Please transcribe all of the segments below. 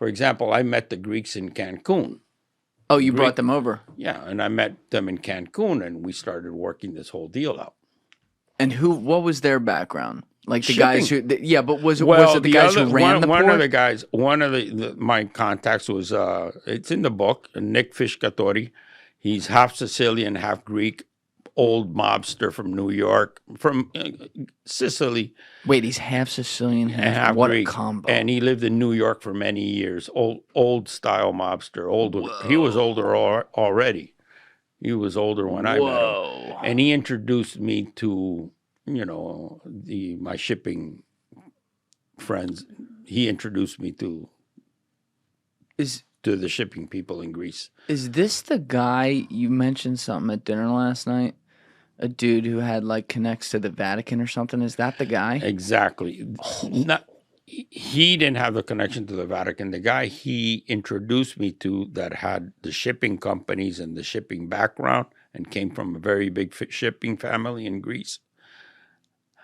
For example, I met the Greeks in Cancun. Oh, you brought them over? Yeah, and I met them in Cancun, and we started working this whole deal out. And what was their background? Like the Shipping. guys who, yeah, but was it the guys who ran the port? One of the guys, my contacts was, it's in the book, Nick Fishkatori. He's half Sicilian, half Greek, old mobster from New York, from Sicily. Wait, he's half Sicilian, half what Greek. A combo. And he lived in New York for many years. Old style mobster. He was older already. He was older when I met him. And he introduced me to, my shipping friends. He introduced me to the shipping people in Greece. Is this the guy you mentioned something at dinner last night? A dude who had connects to the Vatican or something? Is that the guy? Exactly. He didn't have the connection to the Vatican. The guy he introduced me to that had the shipping companies and the shipping background and came from a very big shipping family in Greece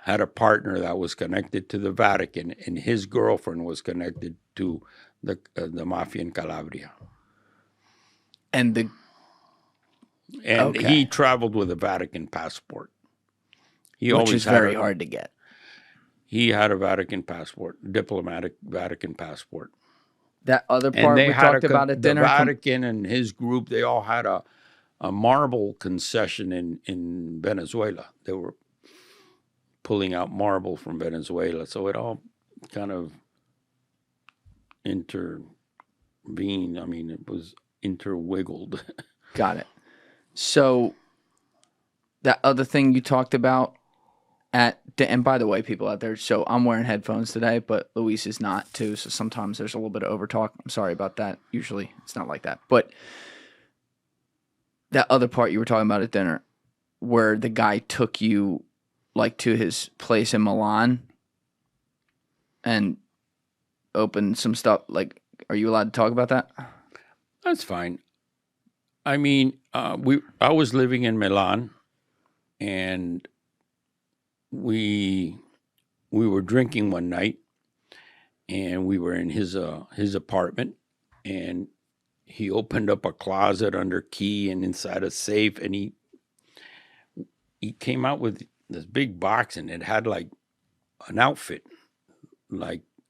had a partner that was connected to the Vatican, and his girlfriend was connected to the mafia in Calabria. And he traveled with a Vatican passport. Which is very hard to get. He had a Vatican passport, diplomatic Vatican passport. That other part we talked about at dinner? The Vatican and his group, they all had a marble concession in Venezuela. They were pulling out marble from Venezuela. So it all kind of intervened. I mean, it was interwiggled. Got it. So that other thing you talked about and by the way, people out there, so I'm wearing headphones today, but Luis is not too. So sometimes there's a little bit of overtalk. I'm sorry about that. Usually it's not like that. But that other part you were talking about at dinner where the guy took you to his place in Milan and opened some stuff. Are you allowed to talk about that? That's fine. I mean, I was living in Milan, and we were drinking one night, and we were in his apartment, and he opened up a closet under key and inside a safe, and he came out with this big box, and it had an outfit,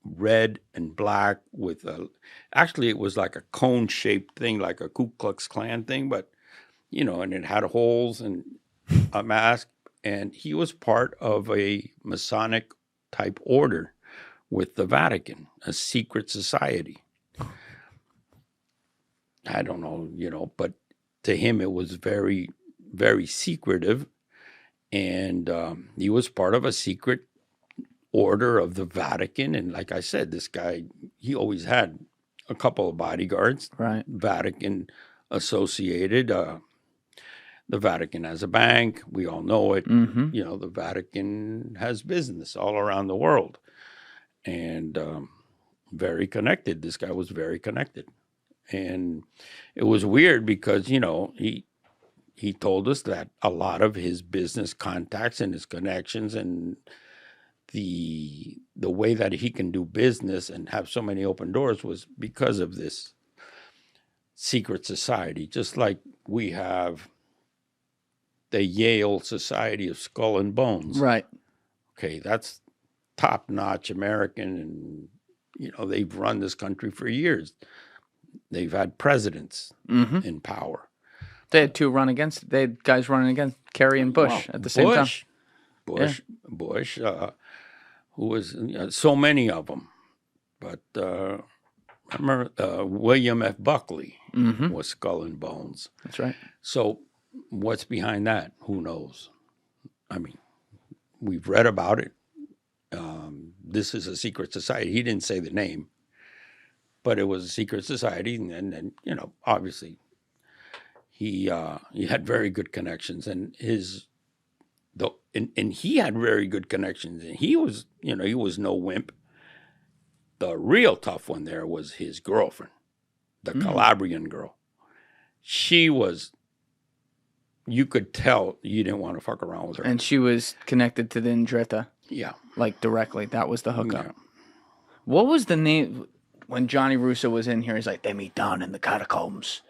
red and black with actually it was like a cone shaped thing, like a Ku Klux Klan thing, but and it had holes and a mask, and he was part of a Masonic type order with the Vatican, a secret society. I don't know, but to him it was very, very secretive, and he was part of a secret order of the Vatican. And like I said, this guy, he always had a couple of bodyguards, right? Vatican associated. The Vatican has a bank. We all know it. Mm-hmm. The Vatican has business all around the world, and very connected. This guy was very connected, and it was weird because he told us that a lot of his business contacts and his connections and the way that he can do business and have so many open doors was because of this secret society, just like we have the Yale Society of Skull and Bones. Right. Okay, that's top-notch American, and they've run this country for years. They've had presidents in power. They had they had guys running against Kerry and Bush at the same time. Bush, who was so many of them. But I remember William F. Buckley was Skull and Bones. That's right. So what's behind that? Who knows? I mean, we've read about it. This is a secret society. He didn't say the name, but it was a secret society. And then, obviously he had very good connections, and and he had very good connections, and he was no wimp. The real tough one there was his girlfriend, the Calabrian girl. She was, you could tell you didn't want to fuck around with her. And she was connected to the Ndrita. Yeah. Directly. That was the hookup. Yeah. What was the name? when Johnny Russo was in here, he's like, they meet down in the catacombs.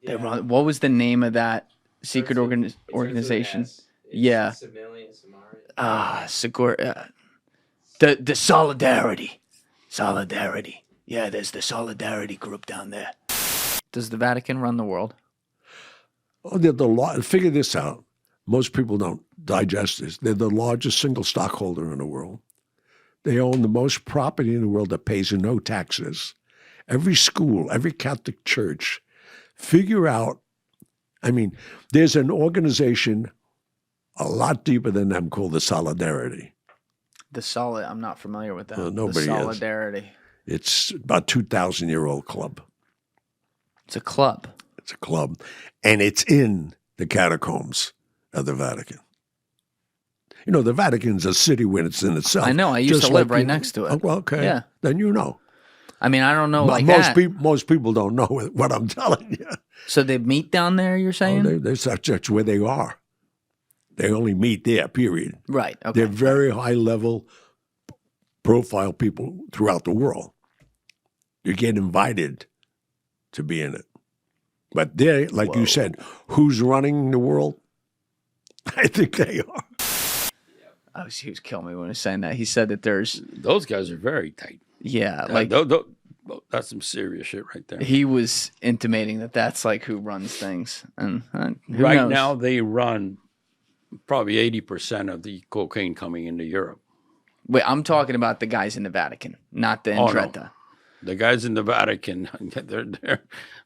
They Yeah. run. What was the name of that secret It starts with organization? an S. It's Yeah. Samarian. Sigur. The solidarity. Yeah, there's the solidarity group down there. Does the Vatican run the world? Oh, figure this out. Most people don't digest this. They're the largest single stockholder in the world. They own the most property in the world that pays no taxes. Every school, every Catholic church. Figure out, I mean, there's an organization a lot deeper than them called the Solidarity. I'm not familiar with that. Nobody is. The Solidarity. It's about 2,000-year-old club. It's a club. It's a club. And it's in the catacombs of the Vatican. You know, the Vatican's a city when it's in itself. I know. I used to live right next to it. Oh, well, okay. Yeah. Then you know. I mean, I don't know Most people don't know what I'm telling you. So they meet down there, you're saying? That's where they are. They only meet there, period. Right. Okay. They're very high-level profile people throughout the world. You get invited to be in it. But they, like you said, who's running the world? I think they are. Oh, he was killing me when he was saying that. He said that there's... Those guys are very tight. Yeah. That's some serious shit right there. He was intimating that that's like who runs things. And who right knows? now, they run probably 80% of the cocaine coming into Europe. Wait, I'm talking about the guys in the Vatican, not the Intretta. No. The guys in the Vatican,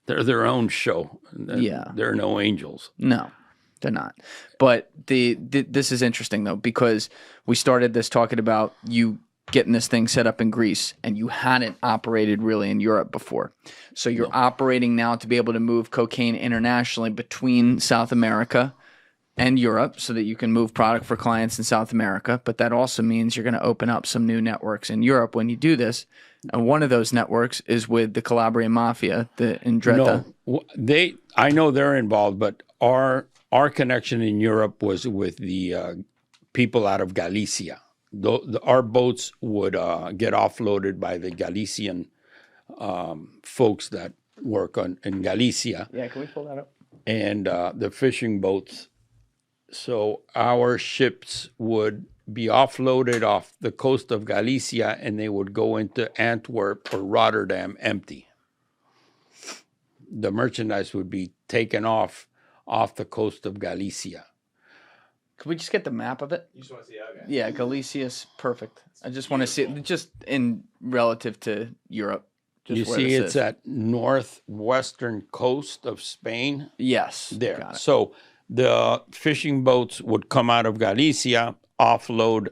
they're their own show. Yeah. They're no angels. No, they're not. But this is interesting, though, because we started this talking about you getting this thing set up in Greece, and you hadn't operated really in Europe before. So you're operating now to be able to move cocaine internationally between South America and Europe so that you can move product for clients in South America. But that also means you're going to open up some new networks in Europe when you do this. And one of those networks is with the Calabrian Mafia, the Ndretta. No, I know they're involved, but our connection in Europe was with the people out of Galicia. Our boats would get offloaded by the Galician folks that work in Galicia. Yeah, can we pull that up? And the fishing boats. So our ships would be offloaded off the coast of Galicia, and they would go into Antwerp or Rotterdam empty. The merchandise would be taken off the coast of Galicia. Could we just get the map of it? You just want to see? Okay. Yeah, Galicia's perfect. I just want to see it just in relative to Europe. Just You where see, this it's is. at northwestern coast of Spain. Yes. There. Got it. So the fishing boats would come out of Galicia, offload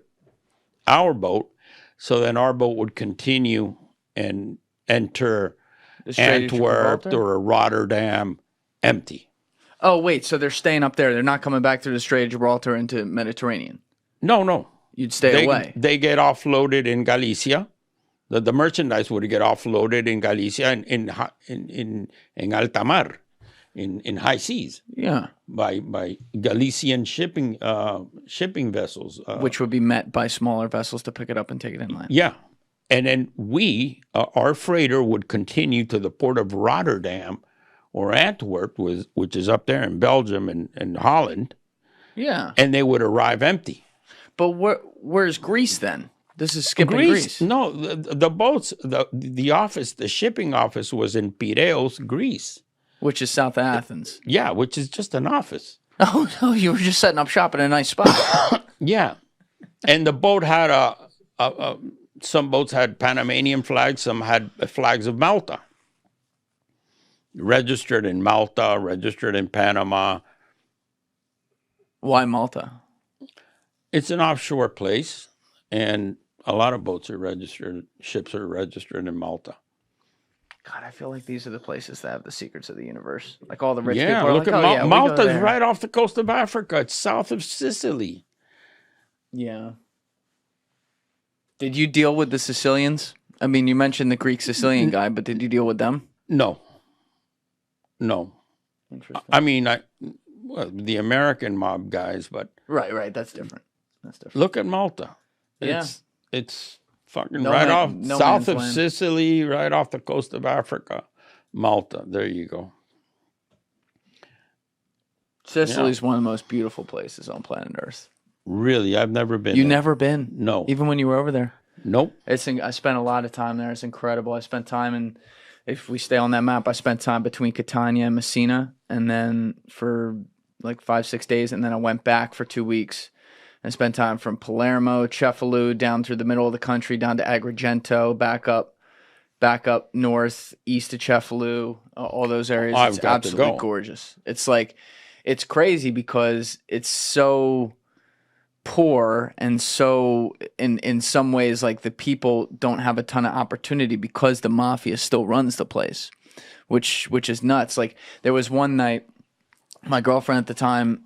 our boat, so then our boat would continue and enter The Strait of Antwerp Gibraltar? or Rotterdam empty. Oh, wait, so they're staying up there. They're not coming back through the Strait of Gibraltar into Mediterranean. No. You'd stay away. They get offloaded in Galicia. The merchandise would get offloaded in Galicia in alta mar, in high seas. Yeah. By Galician shipping vessels. Which would be met by smaller vessels to pick it up and take it inland. Yeah. And then our freighter would continue to the port of Rotterdam or Antwerp, which is up there in Belgium and Holland, Yeah. and they would arrive empty. But where's Greece then? This is skipping Greece. No, the boats, the office, the shipping office was in Piraeus, Greece. Which is south of Athens. Yeah, which is just an office. Oh, no, you were just setting up shop in a nice spot. Yeah. And the boat had some boats had Panamanian flags, some had flags of Malta. Registered in Malta, registered in Panama. Why Malta? It's an offshore place, and a lot of boats are registered, ships are registered in Malta. God, I feel like these are the places that have the secrets of the universe. Like all the rich Yeah, people are look like, at oh, yeah, we go Malta's there. right off the coast of Africa. It's south of Sicily. Yeah. Did you deal with the Sicilians? I mean, you mentioned the Greek Sicilian guy, but did you deal with them? No. Interesting. I mean, the American mob guys, but Right. That's different. look at Malta. Yeah. It's Fucking No right man- off no south man's of land. Sicily, right off the coast of Africa. Malta. There you go. Sicily's one of the most beautiful places on planet Earth. Really, I've never been You there. never been? No. Even when you were over there? Nope. I spent a lot of time there. It's incredible. I spent time in, if we stay on that map, I spent time between Catania and Messina, and then for like 5-6 days, and then I went back for 2 weeks. I spent time from Palermo, Cefalù, down through the middle of the country, down to Agrigento, back up north, east of Cefalù, all those areas. I've It's got to absolutely go. gorgeous. It's like, it's crazy because it's so poor and so in some ways like the people don't have a ton of opportunity because the mafia still runs the place, which is nuts. Like there was one night, my girlfriend at the time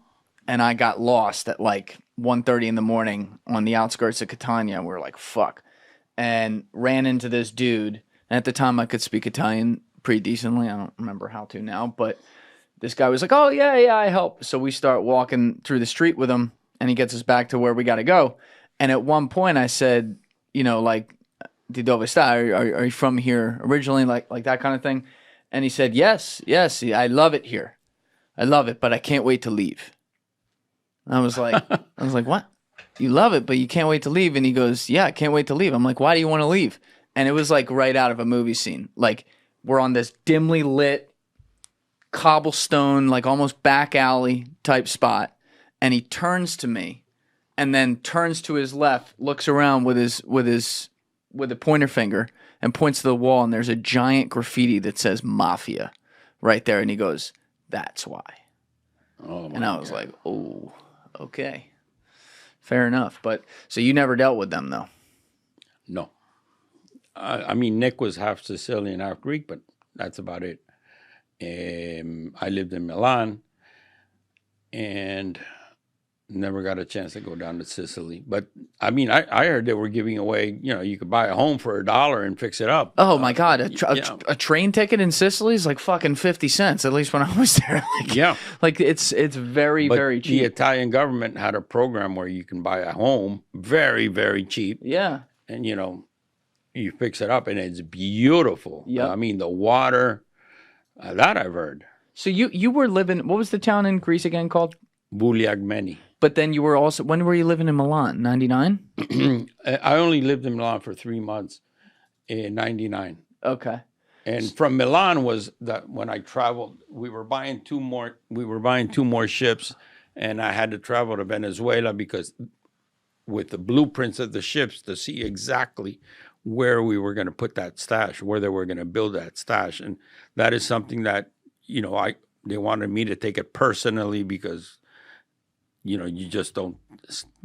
and I got lost at like 1:30 in the morning on the outskirts of Catania. We were like, fuck. And ran into this dude. And at the time I could speak Italian pretty decently. I don't remember how to now, but this guy was like, oh, yeah, I help. So we start walking through the street with him, and he gets us back to where we got to go. And at one point I said, you know, like, di dove sta? Are you from here originally? Like that kind of thing. And he said, yes, I love it here. I love it, but I can't wait to leave. And I was like, what? You love it, but you can't wait to leave? And he goes, yeah, I can't wait to leave. I'm like, why do you want to leave? And it was like right out of a movie scene. Like we're on this dimly lit cobblestone, like almost back alley type spot. And he turns to me and then turns to his left, looks around with a pointer finger and points to the wall. And there's a giant graffiti that says Mafia right there. And he goes, that's why. Oh, And I was like, oh, okay. Fair enough. But so you never dealt with them though? no. I mean, Nick was half Sicilian, half Greek, but that's about it. I lived in Milan and never got a chance to go down to Sicily. But I mean, I heard they were giving away, you know, you could buy a home for $1 and fix it up. Oh my God. yeah. A train ticket in Sicily is like fucking 50 cents, at least when I was there. Like, Yeah. Like it's very, But very the cheap. Italian government had a program where you can buy a home very, very cheap. Yeah. And, you know, you fix it up and it's beautiful. Yep. I mean, the water, that I've heard. So you were living, what was the town in Greece again called? Buliagmeni. But then you were also, when were you living in Milan? 99? I only lived in Milan for 3 months in 99. Okay. And from Milan was that when I traveled, we were buying two more ships, and I had to travel to Venezuela because with the blueprints of the ships to see exactly where we were going to put that stash, where they were going to build that stash. And that is something that, you know, they wanted me to take it personally because, you know, you just don't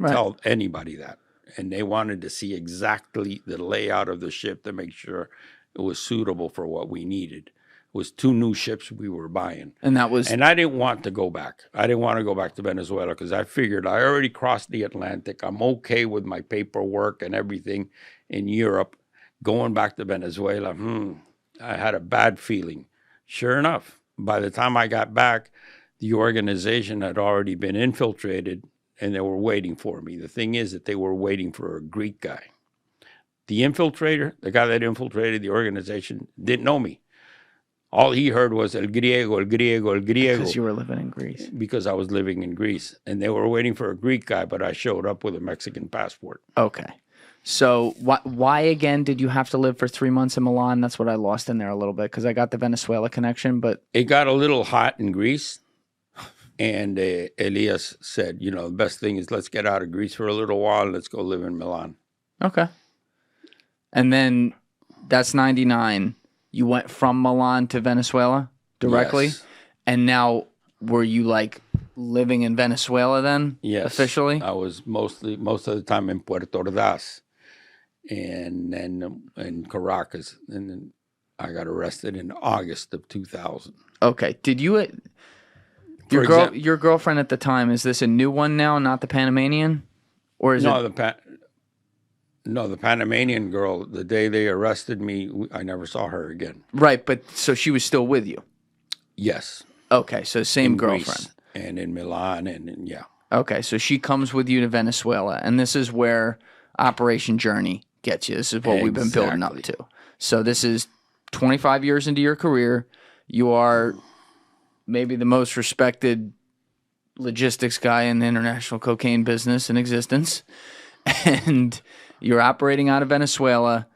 tell anybody that. And they wanted to see exactly the layout of the ship to make sure it was suitable for what we needed. It was 2 new ships we were buying. And that was, And I didn't want to go back. I didn't want to go back to Venezuela because I figured I already crossed the Atlantic. I'm okay with my paperwork and everything in Europe. Going back to Venezuela, I had a bad feeling. Sure enough, by the time I got back, the organization had already been infiltrated and they were waiting for me. The thing is that they were waiting for a Greek guy. The infiltrator, the guy that infiltrated the organization, didn't know me. All he heard was El Griego, El Griego, El Griego. because you were living in Greece. Because I was living in Greece. And they were waiting for a Greek guy, but I showed up with a Mexican passport. Okay. So why again did you have to live for 3 months in Milan? That's what I lost in there a little bit because I got the Venezuela connection, but It got a little hot in Greece. And Elias said, you know, the best thing is let's get out of Greece for a little while and let's go live in Milan. okay. And then that's 99. You went from Milan to Venezuela directly? Yes. And now were you like living in Venezuela then? Yes. Officially? I was most of the time in Puerto Ordaz and then in Caracas. And then I got arrested in August of 2000. Okay. Did you your girlfriend at the time, is this a new one now, not the Panamanian? Or is it the Panamanian girl, the day they arrested me, I never saw her again. right, but so she was still with you. Yes. Okay, so same In girlfriend. Greece and in Milan yeah. Okay, so she comes with you to Venezuela, and this is where Operation Journey gets you. This is what we've been building up Exactly. to. So this is 25 years into your career. You are maybe the most respected logistics guy in the international cocaine business in existence. And you're operating out of Venezuela.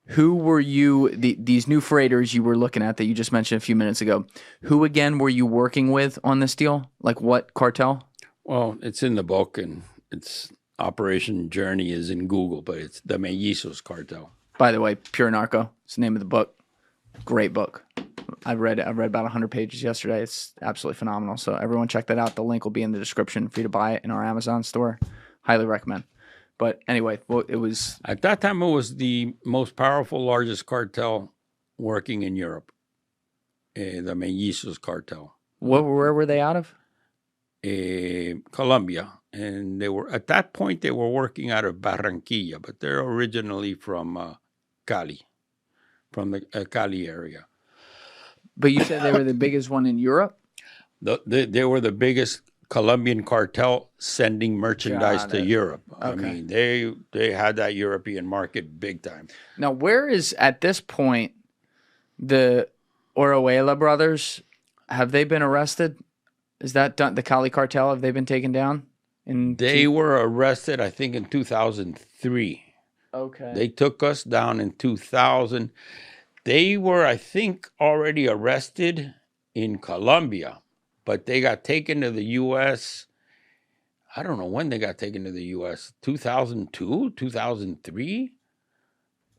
Who were you, these new freighters you were looking at that you just mentioned a few minutes ago, who again were you working with on this deal? Like what cartel? Well, it's in the book, and it's Operation Journey is in Google, but it's the Mellizos cartel. By the way, Pure Narco. It's the name of the book. Great book. I read about 100 pages yesterday. It's absolutely phenomenal. So everyone check that out. The link will be in the description for you to buy it in our Amazon store. Highly recommend. But anyway, well, it was... At that time, it was the most powerful, largest cartel working in Europe, the Mellizos cartel. Where were they out of? Colombia. And they were, at that point, they were working out of Barranquilla, but they're originally from Cali, from the Cali area. But you said they were the biggest one in Europe? They were the biggest Colombian cartel sending merchandise Got to it. Europe. I Okay. mean, they had that European market big time. Now, where is, at this point, the Orihuela brothers? Have they been arrested? Is that done? The Cali cartel, have they been taken down? They were arrested, I think, in 2003. Okay. They took us down in 2000. They were, I think, already arrested in Colombia, but they got taken to the U.S. I don't know when they got taken to the U.S. 2002, 2003?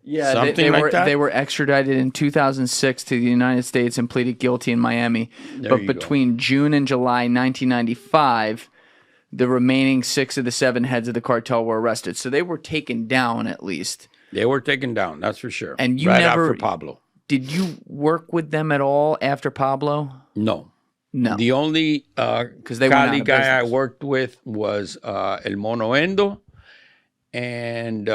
Yeah, Something like that? They were extradited in 2006 to the United States and pleaded guilty in Miami. There But you go. between June and July 1995, the remaining 6 of the 7 heads of the cartel were arrested. So they were taken down at least. They were taken down, that's for sure. And you right never- after Pablo. Did you work with them at all after Pablo? No. No. The only they went out Cali of guy I business. worked with was El Mono Endo and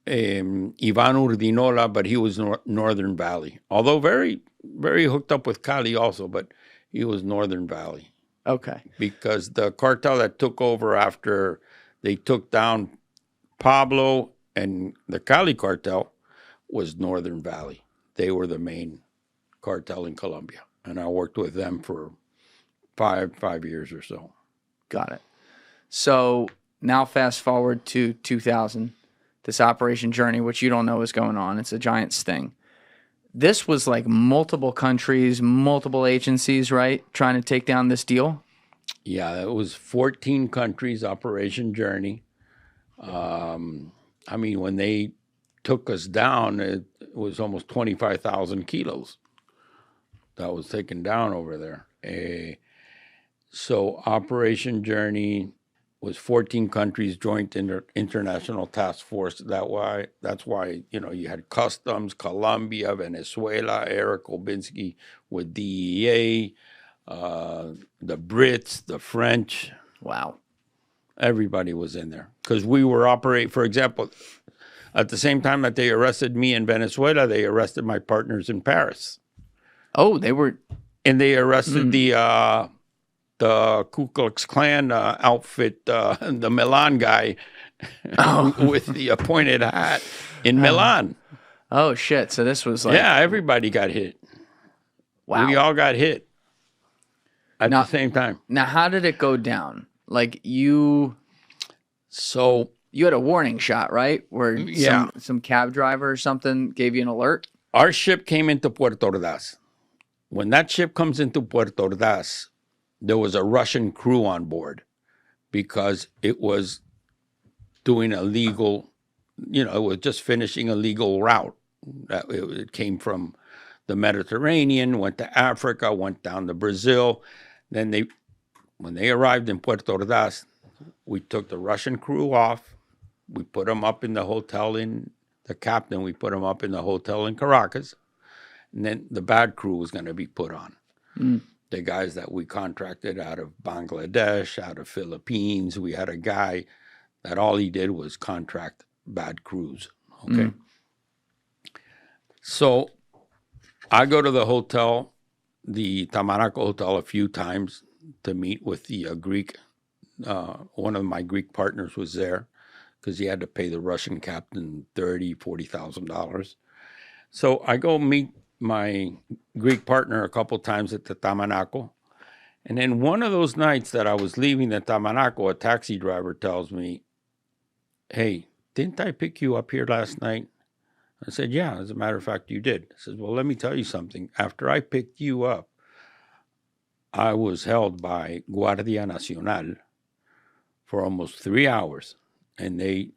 Ivan Urdinola, but he was Northern Valley. Although very, very hooked up with Cali also, but he was Northern Valley. Okay. Because the cartel that took over after they took down Pablo and the Cali cartel was Northern Valley. They were the main cartel in Colombia. And I worked with them for five years or so. Got it. So now fast forward to 2000, this Operation Journey, which you don't know is going on. It's a giant sting. This was like multiple countries, multiple agencies, right? Trying to take down this deal. Yeah, it was 14 countries, Operation Journey. I mean, when they took us down, it was almost 25,000 kilos that was taken down over there. So Operation Journey was 14 countries, joint international task force. That's why you had customs, Colombia, Venezuela, Eric Obinsky with DEA, the Brits, the French. Wow. Everybody was in there because we were operating. For example, at the same time that they arrested me in Venezuela, they arrested my partners in Paris, Oh, they were. and they arrested the Ku Klux Klan outfit, the Milan guy with the pointed hat in Milan. Oh shit! So this was like. Yeah, everybody got hit. Wow. We all got hit at Now- the same time. Now, how did it go down? Like you So had a warning shot, right? Where Yeah. some cab driver or something gave you an alert. our ship came into Puerto Ordaz. When that ship comes into Puerto Ordaz, there was a Russian crew on board because it was doing a legal, it was just finishing a legal route. It came from the Mediterranean, went to Africa, went down to Brazil. Then when they arrived in Puerto Ordaz, we took the Russian crew off. We put them up in the hotel the captain, we put him up in the hotel in Caracas. And then the bad crew was going to be put on. The guys that we contracted out of Bangladesh, out of Philippines. We had a guy that all he did was contract bad crews. Okay. So I go to the hotel, the Tamaraco Hotel, a few times to meet with the Greek. One of my Greek partners was there because he had to pay the Russian captain $40,000. So I go meet my Greek partner a couple times at the Tamanaco. And then one of those nights that I was leaving the Tamanaco, a taxi driver tells me, hey, didn't I pick you up here last night? I said, yeah, as a matter of fact, you did. He says, well, let me tell you something. After I picked you up, I was held by Guardia Nacional for almost 3 hours, and they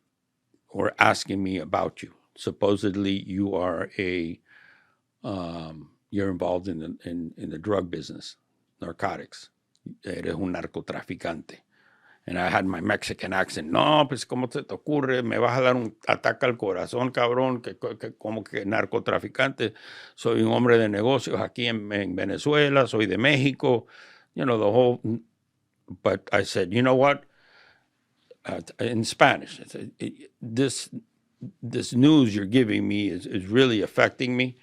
were asking me about you. Supposedly, you are you're involved in the drug business, narcotics. Eres un narcotraficante. And I had my Mexican accent. No, pues, ¿cómo se te ocurre? Me vas a dar un ataque al corazón, cabrón, que como que narcotraficante. Soy un hombre de negocios aquí en Venezuela. Soy de México. You know, the whole... But I said, you know what? In Spanish, I said, this news you're giving me is really affecting me.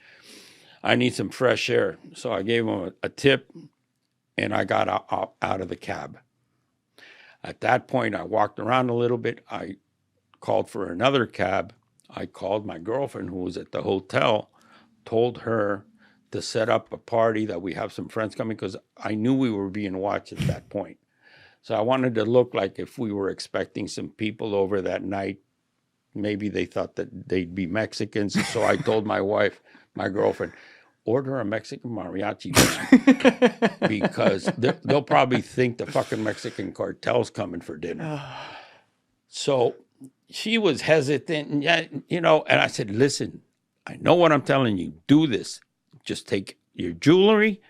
I need some fresh air. So I gave him a tip, and I got out of the cab. At that point, I walked around a little bit. I called for another cab. I called my girlfriend, who was at the hotel, told her to set up a party that we have some friends coming, because I knew we were being watched at that point. So I wanted to look like if we were expecting some people over that night, maybe they thought that they'd be Mexicans. So I told my wife, my girlfriend, order a Mexican mariachi band, because they'll probably think the fucking Mexican cartel's coming for dinner. So she was hesitant, and, you know, and I said, listen, I know what I'm telling you. Do this. Just take your jewelry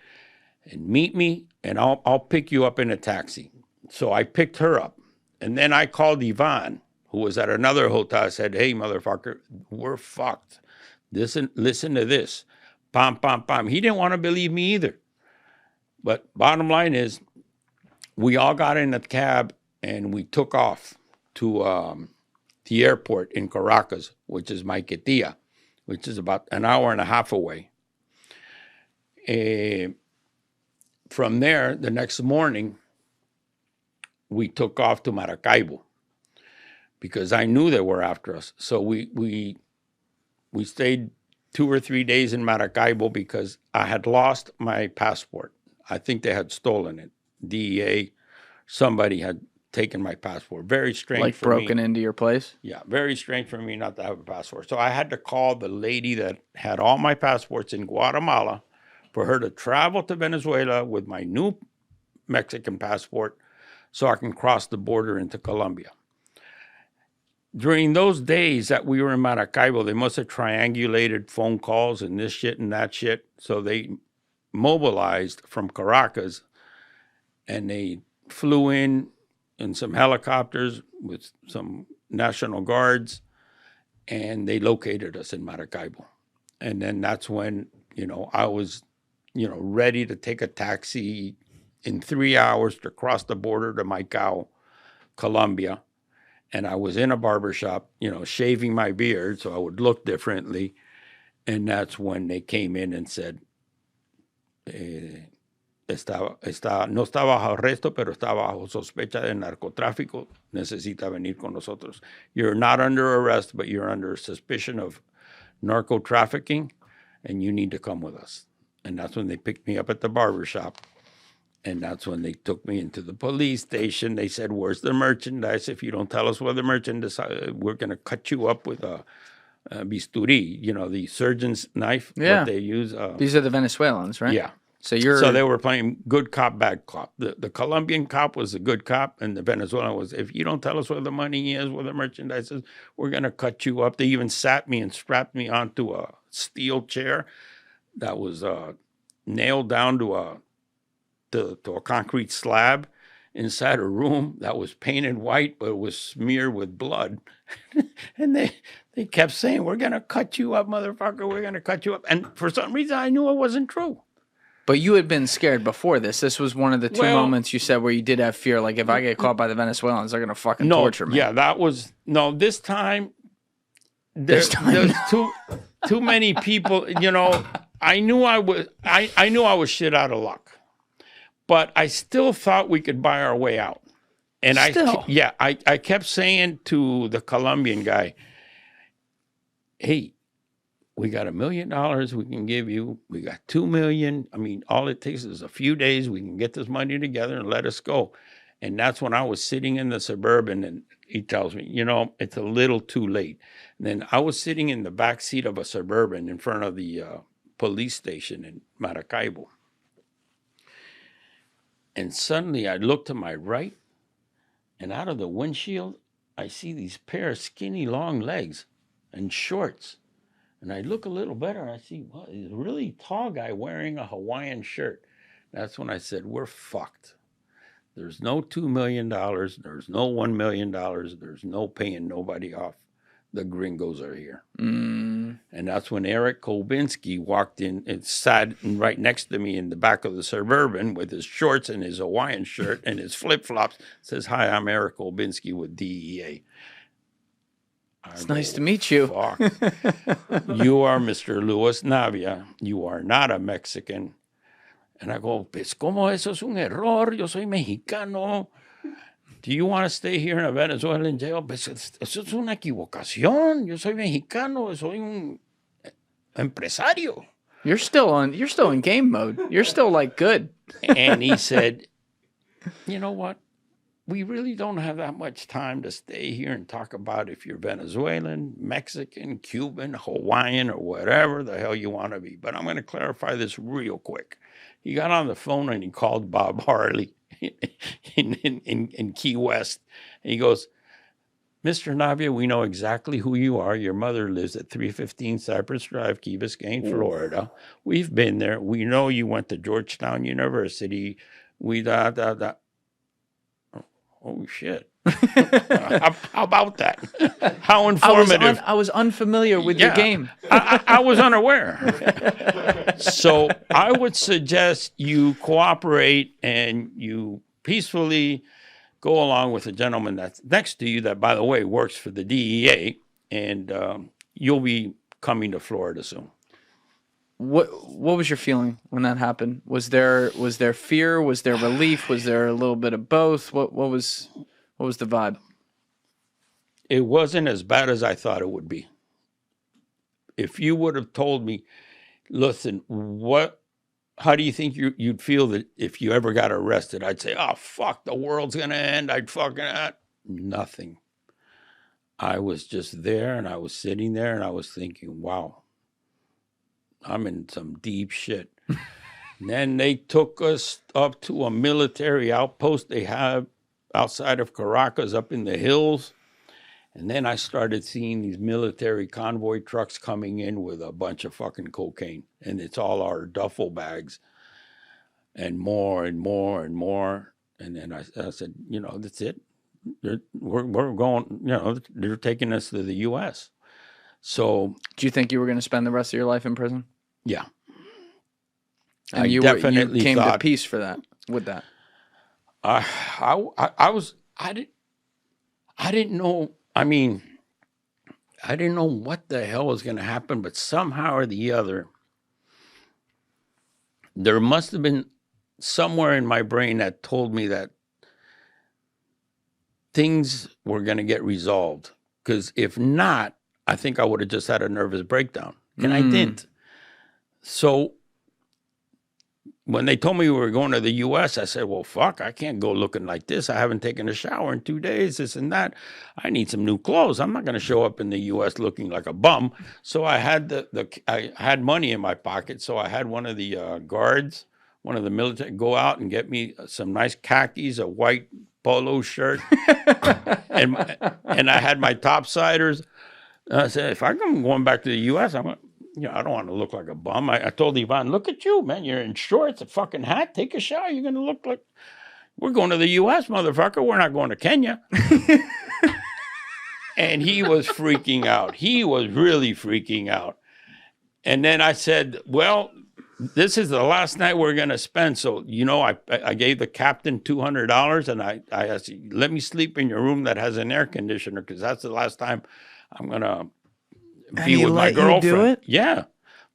and meet me, and I'll pick you up in a taxi. So I picked her up, and then I called Ivan, who was at another hotel. I said, hey, motherfucker, we're fucked. Listen to this. Pam, pam, pam. He didn't want to believe me either. But bottom line is, we all got in a cab and we took off to the airport in Caracas, which is Maiquetía, which is about an hour and a half away. From there, the next morning, we took off to Maracaibo, because I knew they were after us. So we stayed 2 or 3 days in Maracaibo because I had lost my passport. I think they had stolen it. DEA, somebody had taken my passport. Very strange Like for me. broken into your place? Yeah, very strange for me not to have a passport. So I had to call the lady that had all my passports in Guatemala for her to travel to Venezuela with my new Mexican passport so I can cross the border into Colombia. During those days that we were in Maracaibo, they must have triangulated phone calls and this shit and that shit. So they mobilized from Caracas, and they flew in some helicopters with some National Guards, and they located us in Maracaibo. And then that's when, you know, I was, you know, ready to take a taxi in 3 hours to cross the border to Maicao, Colombia. And I was in a barbershop, you know, shaving my beard so I would look differently. And that's when they came in and said, no estaba bajo arresto, pero estaba bajo sospecha de narcotráfico. Necesita venir con nosotros. You're not under arrest, but you're under suspicion of narco trafficking, and you need to come with us. And that's when they picked me up at the barbershop. And that's when they took me into the police station. They said, where's the merchandise? If you don't tell us where the merchandise, we're going to cut you up with a bisturi, you know, the surgeon's knife that they use. These are the Venezuelans, right? Yeah. So they were playing good cop, bad cop. The Colombian cop was a good cop, and the Venezuelan was, if you don't tell us where the money is, where the merchandise is, we're going to cut you up. They even sat me and strapped me onto a steel chair that was nailed down to a concrete slab inside a room that was painted white, but it was smeared with blood. And they kept saying, we're going to cut you up, motherfucker. We're going to cut you up. And for some reason, I knew it wasn't true. But you had been scared before this. This was one of the two moments you said where you did have fear. Like, if I get caught by the Venezuelans, they're going to fucking torture me. Yeah, that was... No, this time... There's too many people, you know. I knew I was shit out of luck. But I still thought we could buy our way out. And Still. I kept saying to the Colombian guy, hey, we got $1 million we can give you. We got 2 million. I mean, all it takes is a few days. We can get this money together and let us go. And that's when I was sitting in the Suburban, and he tells me, you know, it's a little too late. And then I was sitting in the back seat of a Suburban in front of the police station in Maracaibo. And suddenly I look to my right, and out of the windshield, I see these pair of skinny long legs and shorts. And I look a little better, and I see, well, he's a really tall guy wearing a Hawaiian shirt. That's when I said, we're fucked. There's no $2 million. There's no $1 million. There's no paying nobody off. The gringos are here. And that's when Eric Kolbinski walked in and sat right next to me in the back of the Suburban with his shorts and his Hawaiian shirt and his flip-flops. Says, hi, I'm Eric Kolbinski with DEA. It's nice to meet you. Fuck. You are Mr. Luis Navia. You are not a Mexican. And I go, pues, ¿cómo eso es un error? Yo soy mexicano. Do you want to stay here in a Venezuelan jail? Pues, eso es una equivocación. Yo soy mexicano. Soy un empresario. You're still in game mode. You're still like good. And he said, you know what? We really don't have that much time to stay here and talk about if you're Venezuelan, Mexican, Cuban, Hawaiian, or whatever the hell you want to be. But I'm going to clarify this real quick. He got on the phone and he called Bob Harley in Key West. And he goes, Mr. Navia, we know exactly who you are. Your mother lives at 315 Cypress Drive, Key Biscayne, Florida. We've been there. We know you went to Georgetown University. Oh, shit. How about that? How informative. I was unfamiliar with your game. I was unaware. So I would suggest you cooperate and you peacefully go along with a gentleman that's next to you that, by the way, works for the DEA, and you'll be coming to Florida soon. What was your feeling when that happened? Was there fear? Was there relief? Was there a little bit of both? What was the vibe? It wasn't as bad as I thought it would be. If you would have told me, listen, how do you think you'd feel that if you ever got arrested? I'd say, oh, fuck, the world's going to end. I'd fucking nothing. I was just there, and I was sitting there, and I was thinking, wow, I'm in some deep shit. And then they took us up to a military outpost they have outside of Caracas up in the hills. And then I started seeing these military convoy trucks coming in with a bunch of fucking cocaine. And it's all our duffel bags and more and more and more. And then I said, you know, that's it. We're going, you know, they're taking us to the U.S. So, do you think you were going to spend the rest of your life in prison? Yeah. And you came to peace for that, with that. I didn't know. I mean, I didn't know what the hell was going to happen, but somehow or the other, there must have been somewhere in my brain that told me that things were going to get resolved. Because if not, I think I would have just had a nervous breakdown. And I didn't. So when they told me we were going to the U.S., I said, well, fuck, I can't go looking like this. I haven't taken a shower in 2 days, this and that. I need some new clothes. I'm not going to show up in the U.S. looking like a bum. So I had I had money in my pocket. So I had one of the guards, one of the military, go out and get me some nice khakis, a white polo shirt. and I had my topsiders. I said, if I'm going back to the U.S., I don't want to look like a bum. I told Ivan, look at you, man. You're in shorts, a fucking hat. Take a shower. You're going to look like... We're going to the U.S., motherfucker. We're not going to Kenya. And he was freaking out. He was really freaking out. And then I said, well, this is the last night we're going to spend. So, you know, I gave the captain $200, and I said, let me sleep in your room that has an air conditioner, because that's the last time I'm going to be with my girlfriend. You do it? Yeah.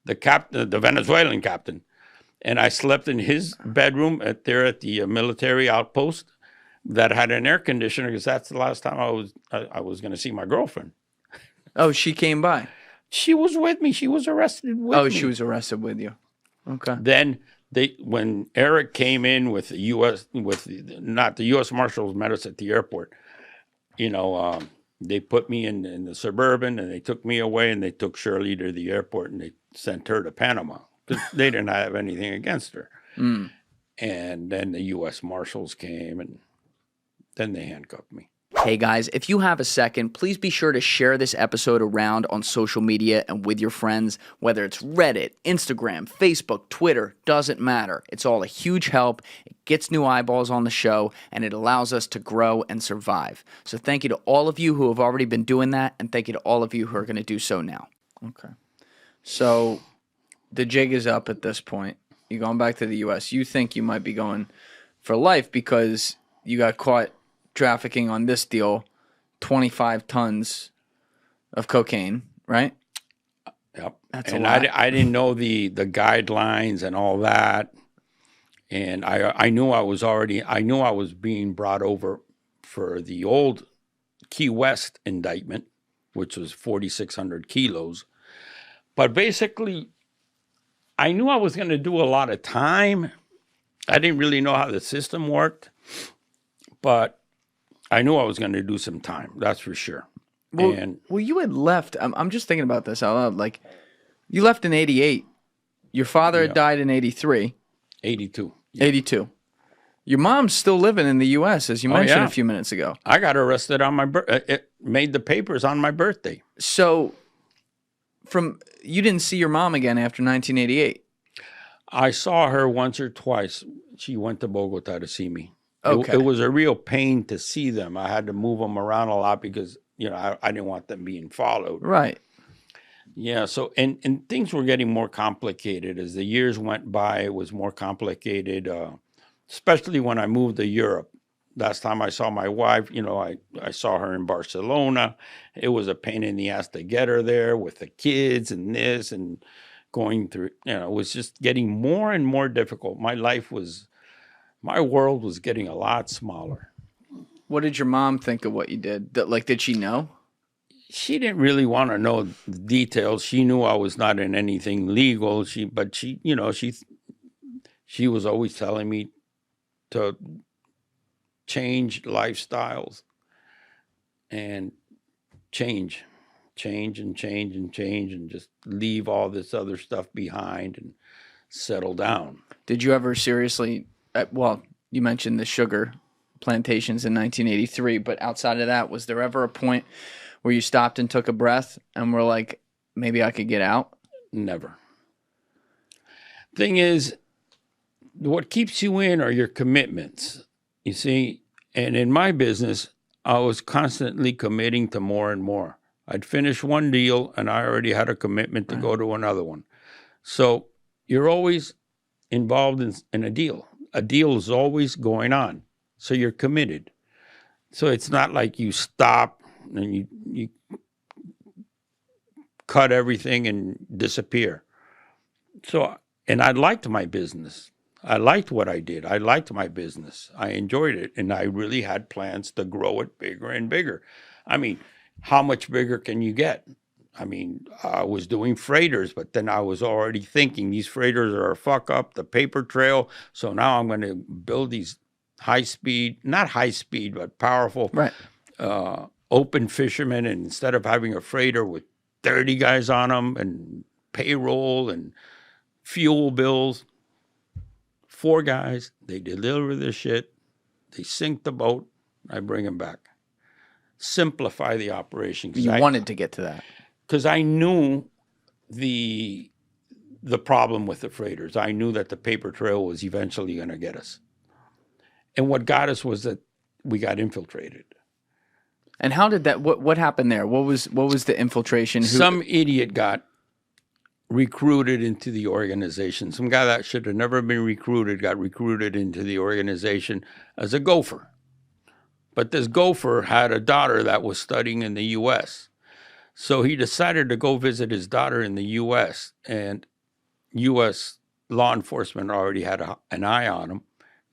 The Venezuelan captain. And I slept in his bedroom there at the military outpost. that had an air conditioner because that's the last time I was going to see my girlfriend. Oh, she came by. She was with me. She was arrested with me. Oh, she was arrested with you. Okay. Then when Eric came in with the U.S. not the U.S. Marshals met us at the airport. They put me in the Suburban and they took me away and they took Shirley to the airport and they sent her to Panama because they didn't have anything against her. Mm. And then the U.S. Marshals came and then they handcuffed me. Hey guys, if you have a second, please be sure to share this episode around on social media and with your friends, whether it's Reddit, Instagram, Facebook, Twitter, doesn't matter. It's all a huge help. It gets new eyeballs on the show, and it allows us to grow and survive. So thank you to all of you who have already been doing that, and thank you to all of you who are going to do so now. Okay. So the jig is up at this point. You're going back to the U.S. You think you might be going for life because you got caught trafficking on this deal 25 tons of cocaine, right? Yep. That's and a lot. I didn't know the guidelines and all that. And I knew I was being brought over for the old Key West indictment, which was 4,600 kilos. But basically, I knew I was going to do a lot of time. I didn't really know how the system worked, but I knew I was going to do some time. That's for sure. Well, you had left. I'm just thinking about this out loud. Like, you left in 88. Your father had died in 83. 82. 82. Your mom's still living in the U.S., as you mentioned a few minutes ago. I got arrested on my it made the papers on my birthday. So, you didn't see your mom again after 1988. I saw her once or twice. She went to Bogota to see me. Okay. It was a real pain to see them. I had to move them around a lot because, I didn't want them being followed. Right. Yeah. So, and things were getting more complicated as the years went by. It was more complicated, especially when I moved to Europe. Last time I saw my wife, I saw her in Barcelona. It was a pain in the ass to get her there with the kids and this and going through, it was just getting more and more difficult. My world was getting a lot smaller. What did your mom think of what you did? Did she know? She didn't really want to know the details. She knew I was not in anything legal. She was always telling me to change lifestyles and change and just leave all this other stuff behind and settle down. Did you ever seriously, you mentioned the sugar plantations in 1983, but outside of that, was there ever a point where you stopped and took a breath and were like, maybe I could get out? Never. Thing is, what keeps you in are your commitments, you see. And in my business, I was constantly committing to more and more. I'd finish one deal and I already had a commitment to go to another one. So you're always involved in a deal. A deal is always going on. So you're committed. So it's not like you stop and you cut everything and disappear. So, and I liked my business. I liked what I did. I liked my business. I enjoyed it. And I really had plans to grow it bigger and bigger. I mean, how much bigger can you get? I mean, I was doing freighters, but then I was already thinking these freighters are a fuck up, the paper trail. So now I'm going to build these not high speed, but powerful, right. Open fishermen. And instead of having a freighter with 30 guys on them and payroll and fuel bills, 4 guys, they deliver the shit, they sink the boat, I bring them back. Simplify the operation. You wanted to get to that. Because I knew the problem with the freighters. I knew that the paper trail was eventually going to get us. And what got us was that we got infiltrated. And how did that? What happened there? What was the infiltration? Some idiot got recruited into the organization. Some guy that should have never been recruited got recruited into the organization as a gopher. But this gopher had a daughter that was studying in the U.S. So he decided to go visit his daughter in the U.S. And U.S. law enforcement already had an eye on him,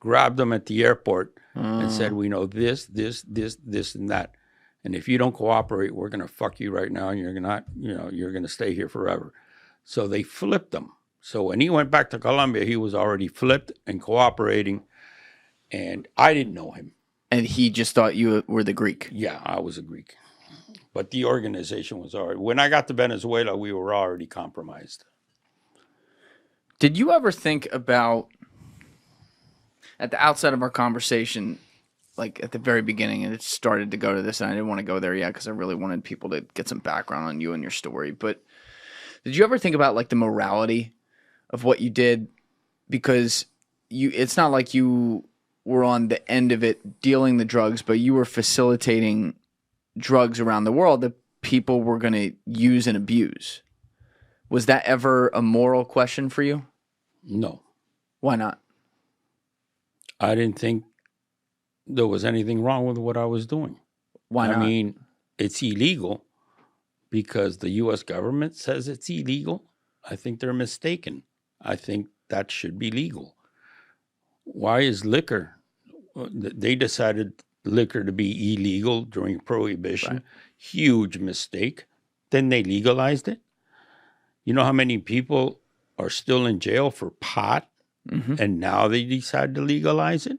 grabbed them at the airport and said, we know this, and that. And if you don't cooperate, we're going to fuck you right now. And you're not, you're going to stay here forever. So they flipped him. So when he went back to Colombia, he was already flipped and cooperating. And I didn't know him. And he just thought you were the Greek. Yeah, I was a Greek. But the organization was already, when I got to Venezuela, we were already compromised. Did you ever think about, at the outset of our conversation, like at the very beginning, and it started to go to this, and I didn't want to go there yet because I really wanted people to get some background on you and your story, but did you ever think about like the morality of what you did? Because it's not like you were on the end of it dealing the drugs, but you were facilitating drugs around the world that people were going to use and abuse. Was that ever a moral question for you? No. Why not? I didn't think there was anything wrong with what I was doing. Why not? I mean, it's illegal because the U.S. government says it's illegal. I think they're mistaken. I think that should be legal. Why is liquor? They decided liquor to be illegal during Prohibition. Right. Huge mistake. Then they legalized it. You know how many people are still in jail for pot? Mm-hmm. And now they decide to legalize it?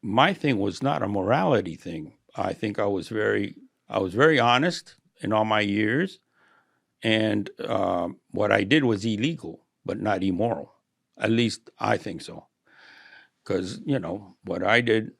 My thing was not a morality thing. I think I was very honest in all my years. And what I did was illegal, but not immoral. At least I think so. Because, what I did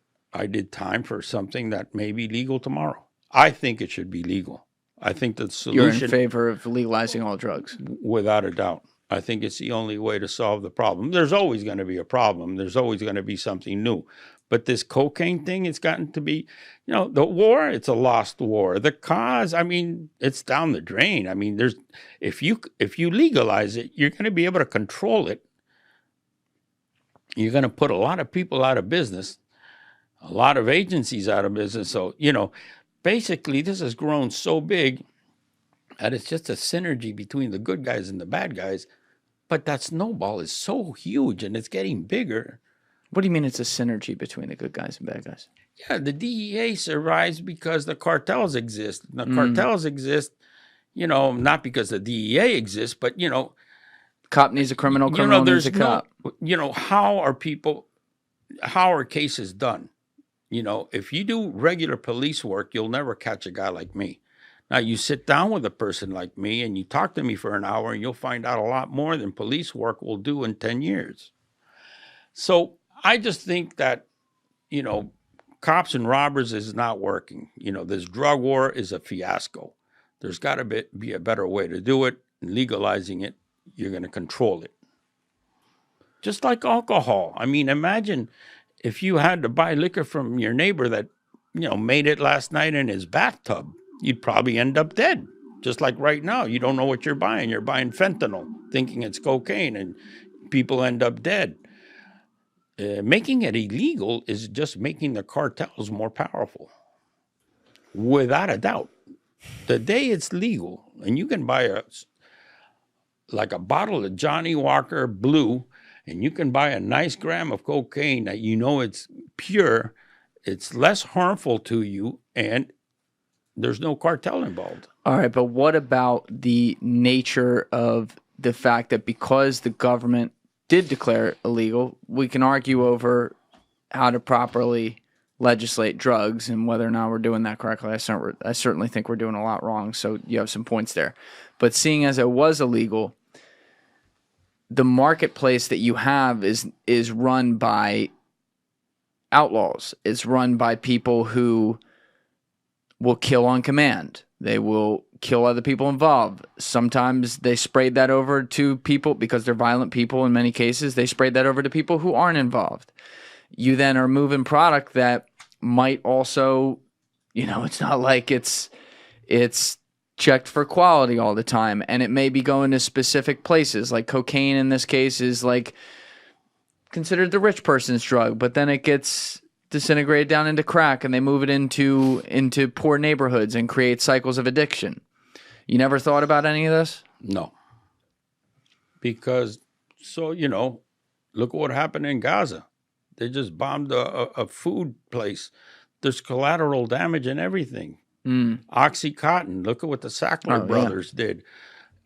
time for something that may be legal tomorrow. I think it should be legal. I think the solution... You're in favor of legalizing all drugs? Without a doubt. I think it's the only way to solve the problem. There's always going to be a problem. There's always going to be something new. But this cocaine thing, it's gotten to be, the war, it's a lost war. The cause, it's down the drain. If you legalize it, you're going to be able to control it. You're going to put a lot of people out of business, a lot of agencies out of business. So, basically this has grown so big that it's just a synergy between the good guys and the bad guys. But that snowball is so huge and it's getting bigger. What do you mean it's a synergy between the good guys and bad guys? Yeah, the DEA survives because the cartels exist. The cartels exist, not because the DEA exists, but, cop needs a criminal, criminal needs a cop. How are cases done? If you do regular police work, you'll never catch a guy like me. Now, you sit down with a person like me and you talk to me for an hour and you'll find out a lot more than police work will do in 10 years. So I just think that, cops and robbers is not working. This drug war is a fiasco. There's got to be a better way to do it. Legalizing it, you're going to control it. Just like alcohol. Imagine if you had to buy liquor from your neighbor that, made it last night in his bathtub. You'd probably end up dead. Just like right now, you don't know what you're buying. You're buying fentanyl, thinking it's cocaine, and people end up dead. Making it illegal is just making the cartels more powerful. Without a doubt. The day it's legal, and you can buy a bottle of Johnny Walker Blue, and you can buy a nice gram of cocaine that it's pure, it's less harmful to you, and there's no cartel involved. All right, but what about the nature of the fact that because the government did declare it illegal, we can argue over how to properly legislate drugs and whether or not we're doing that correctly. I certainly think we're doing a lot wrong, so you have some points there. But seeing as it was illegal, the marketplace that you have is run by outlaws. It's run by people who will kill on command. They will kill other people involved. Sometimes they sprayed that over to people because they're violent people. In many cases, they sprayed that over to people who aren't involved. You then are moving product that might also, it's not like it's checked for quality all the time. And it may be going to specific places, like cocaine in this case is like considered the rich person's drug, but then it gets disintegrated down into crack and they move it into poor neighborhoods and create cycles of addiction. You never thought about any of this? No. Because, Look at what happened in Gaza. They just bombed a food place. There's collateral damage and everything. Oxycontin. Look at what the Sackler brothers did.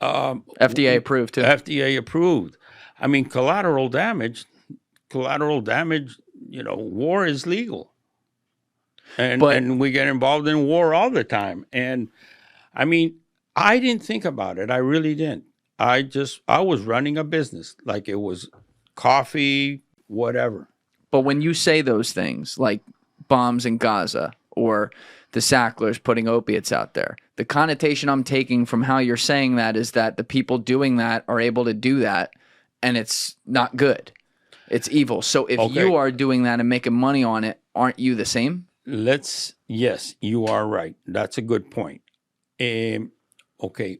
FDA approved too. FDA approved. I mean, collateral damage. War is legal, and we get involved in war all the time. And I mean, I didn't think about it. I really didn't. I was running a business like it was coffee, whatever. But when you say those things like bombs in Gaza or the Sacklers putting opiates out there, the connotation I'm taking from how you're saying that is that the people doing that are able to do that, and it's not good. It's evil. So if you are doing that and making money on it, aren't you the same? Yes, you are right. That's a good point. Okay.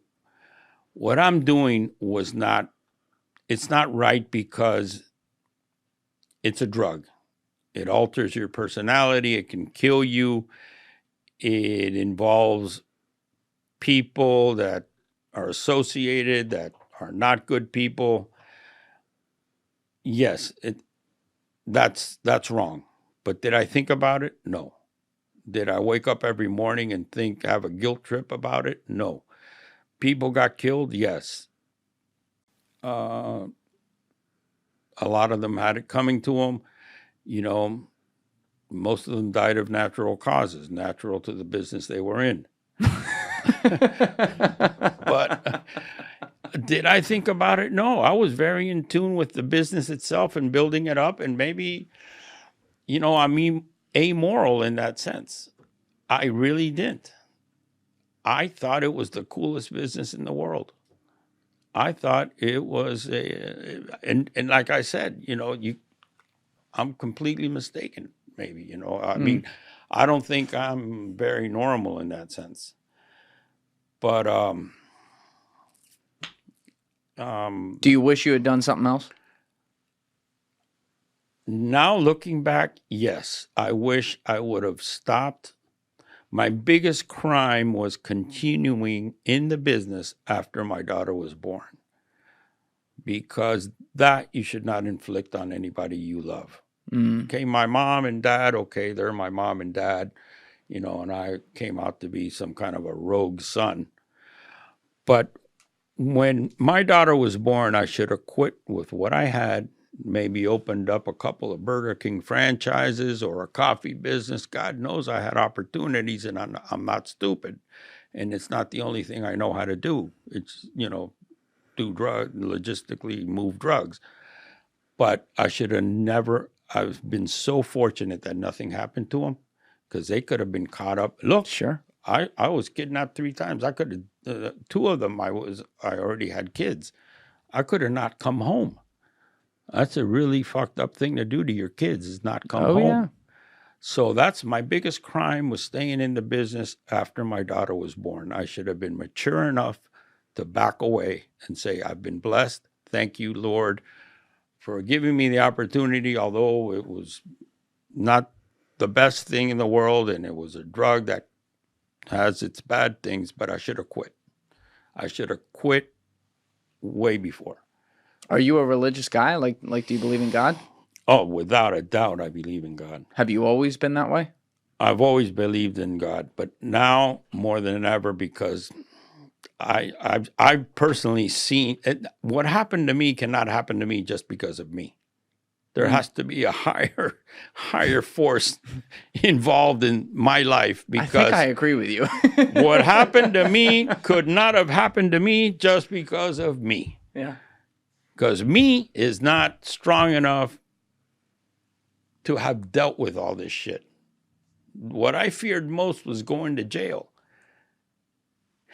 What I'm doing it's not right because it's a drug. It alters your personality. It can kill you. It involves people that are associated that are not good people. Yes, that's wrong. But did I think about it? No. Did I wake up every morning and have a guilt trip about it? No. People got killed? Yes. A lot of them had it coming to them. Most of them died of natural causes, natural to the business they were in. But did I think about it? No, I was very in tune with the business itself and building it up. And maybe, amoral in that sense. I really didn't. I thought it was the coolest business in the world. I thought it was and like I said, I'm completely mistaken. Maybe, I mean, I don't think I'm very normal in that sense. But do you wish you had done something else? Now looking back, yes, I wish I would have stopped. My biggest crime was continuing in the business after my daughter was born, because that you should not inflict on anybody you love. Okay, my mom and dad, they're my mom and dad, and I came out to be some kind of a rogue son. But when my daughter was born, I should have quit with what I had, maybe opened up a couple of Burger King franchises or a coffee business. God knows I had opportunities, and I'm not stupid. And it's not the only thing I know how to do. It's, do logistically move drugs. But I should have never, I've been so fortunate that nothing happened to them, because they could have been caught up. Look, sure. I was kidnapped 3 times. I could have, 2 of them, I already had kids. I could have not come home. That's a really fucked up thing to do to your kids, is not come home. Yeah. So that's my biggest crime, was staying in the business after my daughter was born. I should have been mature enough to back away and say, I've been blessed. Thank you, Lord, for giving me the opportunity, although it was not the best thing in the world and it was a drug that has its bad things, but I should have quit. I should have quit way before. Are you a religious guy? Like, do you believe in God? Oh, without a doubt, I believe in God. Have you always been that way? I've always believed in God, but now more than ever, because I've personally seen it. What happened to me cannot happen to me just because of me. There has to be a higher force involved in my life, because I think I agree with you. What happened to me could not have happened to me just because of me. Yeah. Because me is not strong enough to have dealt with all this shit. What I feared most was going to jail.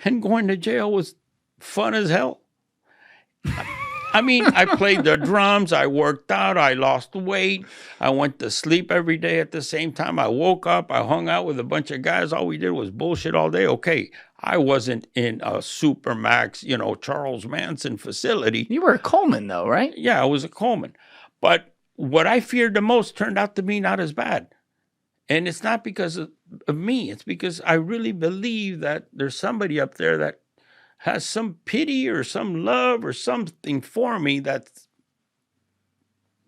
And going to jail was fun as hell. I mean, I played the drums, I worked out, I lost weight, I went to sleep every day at the same time. I woke up, I hung out with a bunch of guys. All we did was bullshit all day. Okay, I wasn't in a Supermax, Charles Manson facility. You were a Coleman, though, right? Yeah, I was a Coleman. But what I feared the most turned out to be not as bad. And it's not because of me. It's because I really believe that there's somebody up there that has some pity or some love or something for me that's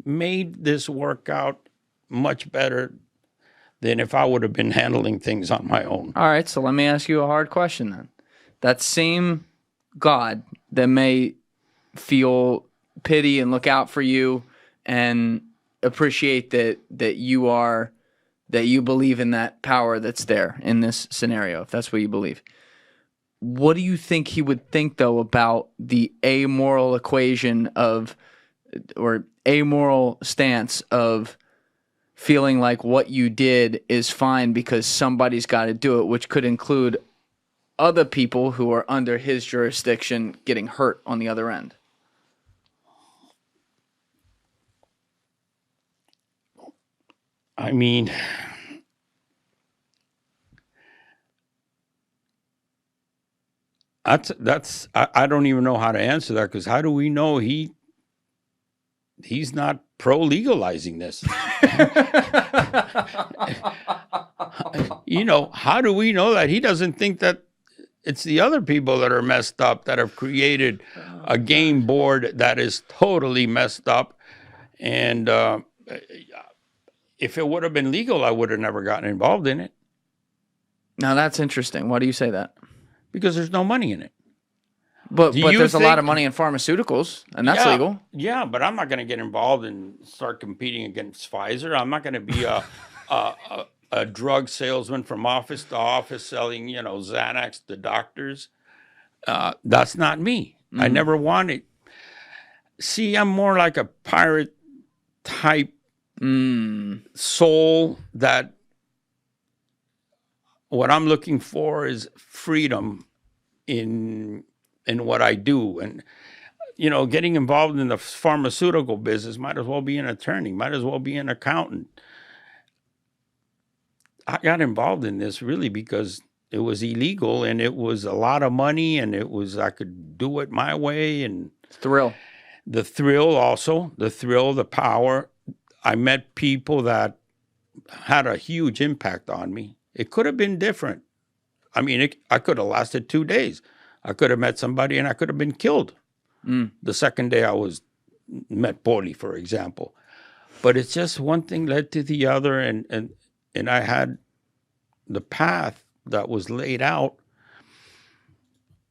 made this work out much better than if I would have been handling things on my own. All right, so let me ask you a hard question then. That same God that may feel pity and look out for you and appreciate that you believe in that power that's there in this scenario, if that's what you believe. What do you think he would think though about the amoral equation of, or amoral stance of feeling like what you did is fine because somebody's got to do it, which could include other people who are under his jurisdiction getting hurt on the other end? I mean, I don't even know how to answer that, because how do we know he's not pro-legalizing this? How do we know that he doesn't think that it's the other people that are messed up, that have created a game board that is totally messed up? And if it would have been legal, I would have never gotten involved in it. Now that's interesting. Why do you say that? Because there's no money in it. But Do you there's a lot of think- money in pharmaceuticals, and that's Yeah, legal. Yeah, but I'm not going to get involved and start competing against Pfizer. I'm not going to be a drug salesman from office to office selling, Xanax to doctors. That's not me. I never wanted. See, I'm more like a pirate type soul, that what I'm looking for is freedom in what I do. And, getting involved in the pharmaceutical business, might as well be an attorney, might as well be an accountant. I got involved in this really because it was illegal and it was a lot of money, and I could do it my way. And Thrill. the thrill, the power. I met people that had a huge impact on me. It could have been different. I mean, I could have lasted 2 days. I could have met somebody and I could have been killed. The second day I met Poli, for example. But it's just one thing led to the other, and I had the path that was laid out.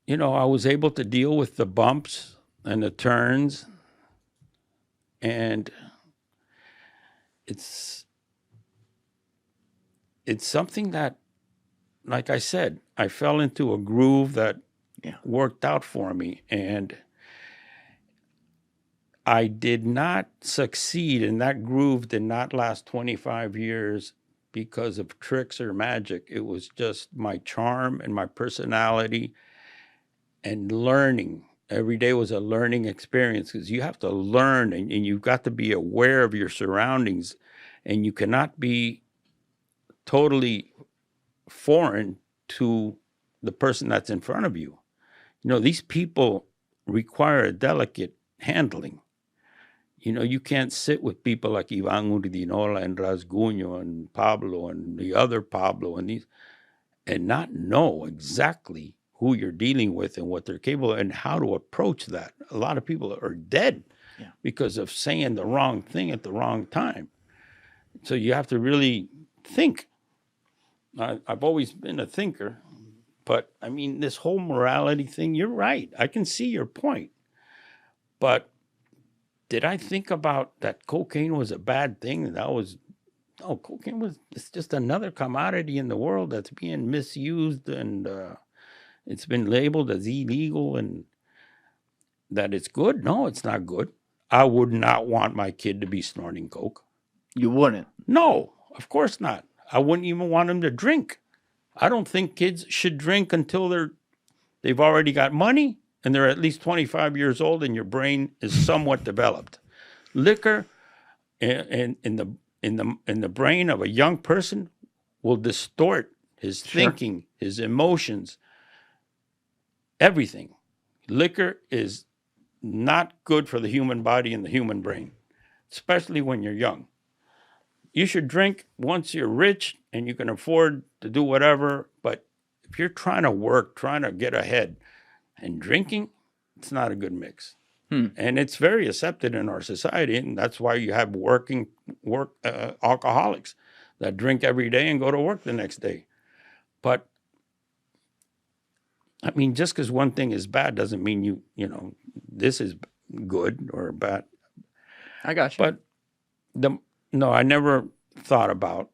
I was able to deal with the bumps and the turns, and it's something that, like I said, I fell into a groove that worked out for me, and I did not succeed, and that groove did not last 25 years because of tricks or magic. It was just my charm and my personality and learning. Every day was a learning experience, because you have to learn, and you've got to be aware of your surroundings, and you cannot be totally foreign to the person that's in front of you. These people require a delicate handling. You can't sit with people like Ivan Urdinola and Rasguño and Pablo and the other Pablo and not know exactly who you're dealing with and what they're capable of and how to approach that. A lot of people are dead because of saying the wrong thing at the wrong time. So you have to really think. I've always been a thinker, but I mean, this whole morality thing, you're right. I can see your point. But did I think about that cocaine was a bad thing? Cocaine it's just another commodity in the world that's being misused, and it's been labeled as illegal, and that it's good. No, it's not good. I would not want my kid to be snorting coke. You wouldn't? No, of course not. I wouldn't even want them to drink. I don't think kids should drink until they've already got money and they're at least 25 years old and your brain is somewhat developed. Liquor in the brain of a young person will distort his thinking, his emotions, everything. Liquor is not good for the human body and the human brain, especially when you're young. You should drink once you're rich and you can afford to do whatever, but if you're trying to work, trying to get ahead, and drinking, it's not a good mix. And it's very accepted in our society, and that's why you have alcoholics that drink every day and go to work the next day. But I mean, just because one thing is bad doesn't mean you know this is good or bad. I got you. But no, I never thought about